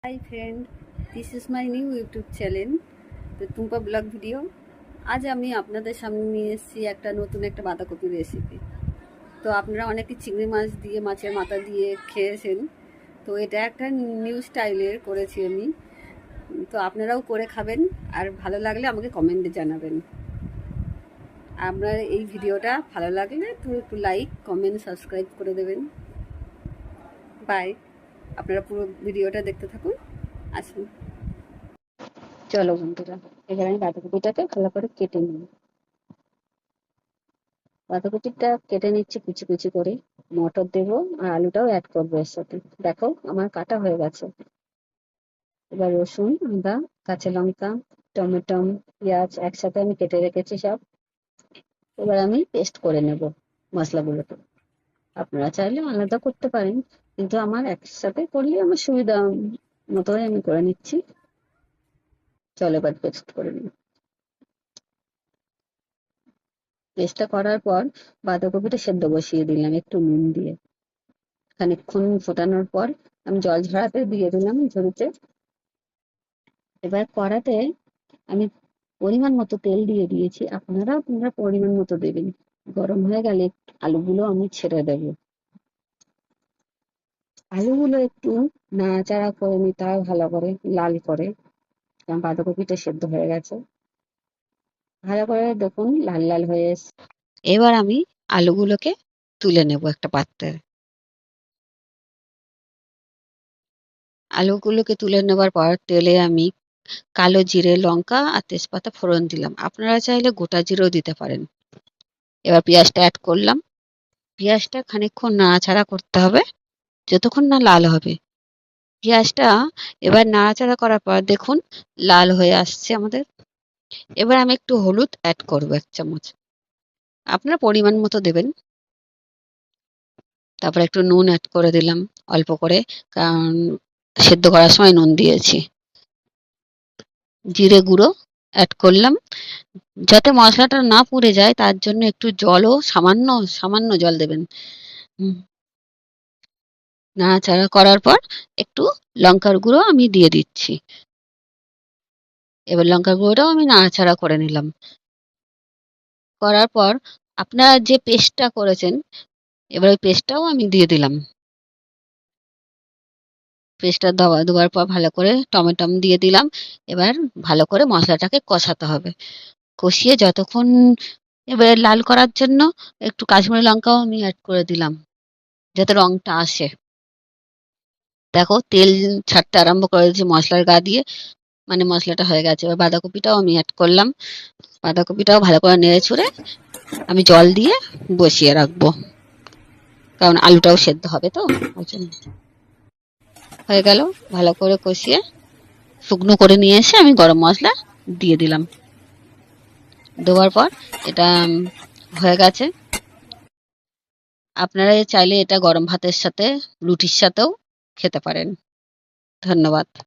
Hi friend, this is my new YouTube channel, তো Tumpa blog video. আজ আমি আপনাদের সামনে নিয়ে এসেছি নতুন একটা বাঁধাকপির রেসিপি। তো আপনারা অনেকে চিংড়ি মাছ দিয়ে মাছের মাথা দিয়ে খেয়েছেন, তো এটা একটা নিউ স্টাইলের করেছি আমি। তো আপনারাও করে খাবেন, আর ভালো লাগলে আমাকে কমেন্টে জানাবেন। আপনার এই ভিডিওটা ভালো লাগলে তো একটু লাইক, কমেন্ট, সাবস্ক্রাইব করে দেবেন। বাই। আপনারা পুরো ভিডিওটা দেখতে থাকুন। আসুন। চলো বন্ধুরা, এবার আমি বাঁধাকপিটাকে ভালো করে কেটে নিই। বাঁধাকপিটা কেটে নিচ্ছি কুচি কুচি করে। মটর দেবো আর আলুটাও অ্যাড করবো এর সাথে। দেখো আমার কাটা হয়ে গেছে। এবার রসুন, আদা, কাঁচা লঙ্কা, টমেটো, পেঁয়াজ একসাথে আমি কেটে রেখেছি সব। এবার আমি পেস্ট করে নেব মশলাগুলোকে। আপনারা চাইলে আলাদা করতে পারেন, কিন্তু আমার একসাথে করলে আমার সুবিধা মতোই আমি করে নিচ্ছি। চলো এবার পেস্ট করে নিই। পেস্টটা করার পর বাঁধাকপিটা সেদ্ধ বসিয়ে দিলাম একটু নুন দিয়ে। খানিকক্ষণ ফোটানোর পর আমি জল ঝরাতে দিয়ে দিলাম ঝরিতে। এবার কড়াতে আমি পরিমাণ মতো তেল দিয়ে দিয়েছি, আপনারা পরিমাণ মতো দেবেন। গরম হয়ে গেলে আলুগুলো আমি ছেড়ে দেব। আলুগুলো একটু নাড়াচাড়া করে নিতে হয় ভালো করে, লাল করে, কারণ বাঁধাকপিটা সেদ্ধ হয়ে গেছে। ভালো করে দেখুন লাল লাল হয়ে এসছে। এবার আমি আলুগুলোকে তুলে নেব একটা পাত্রে। আলুগুলোকে তুলে নেবার পর তেলে আমি কালো জিরে, লঙ্কা আর তেজপাতা ফোড়ন দিলাম। আপনারা চাইলে গোটা জিরেও দিতে পারেন। এবার পেঁয়াজটা অ্যাড করলাম। পেঁয়াজটা খানিকক্ষণ নাড়াচাড়া করতে হবে, যতক্ষণ না লাল হবে। পেঁয়াজটা এবার নাড়াচাড়া করার পর দেখুন লাল হয়ে আসছে আমাদের। এবার আমি একটু হলুদ অ্যাড করবো 1 চামচ। আপনারা পরিমাণ মতো দেবেন। তারপর একটু নুন অ্যাড করে দিলাম অল্প করে, কারণ সেদ্ধ করার সময় নুন দিয়েছি। জিরে গুঁড়ো অ্যাড করলাম। যাতে মশলাটা না পুড়ে যায় তার জন্য একটু জলও সামান্য সামান্য জল দেবেন। নাড়াচাড়া করার পর একটু লঙ্কার গুঁড়ো আমি দিয়ে দিচ্ছি। এবার লঙ্কার গুঁড়োটাও আমি নাড়াচাড়া করে নিলাম। করার পর আপনারা যে পেস্টটা করেছেন, এবার ওই পেস্টটাও আমি দিয়ে দিলাম। পেস্টটা দেওয়ার পর ভালো করে টমেটো দিয়ে দিলাম। এবার ভালো করে মশলাটাকে কষাতে হবে। কষিয়ে যতক্ষণ, এবার লাল করার জন্য একটু কাশ্মীরি লঙ্কাও আমি অ্যাড করে দিলাম, যাতে রংটা আসে। দেখো তেল ছাড়তে আরম্ভ করেছি মশলার গা দিয়ে, মানে মশলাটা হয়ে গেছে। এবার বাঁধাকপিটাও আমি অ্যাড করলাম। বাঁধাকপিটাও ভালো করে নেড়ে ছুড়ে আমি জল দিয়ে বসিয়ে রাখবো, কারণ আলুটাও সেদ্ধ হবে। তো হয়ে গেল। ভালো করে কষিয়ে শুকনো করে নিয়ে এসে আমি গরম মশলা দিয়ে দিলাম। দেওয়ার পর এটা হয়ে গেছে। আপনারা চাইলে এটা গরম ভাতের সাথে, রুটির সাথেও খেতে পারেন। ধন্যবাদ।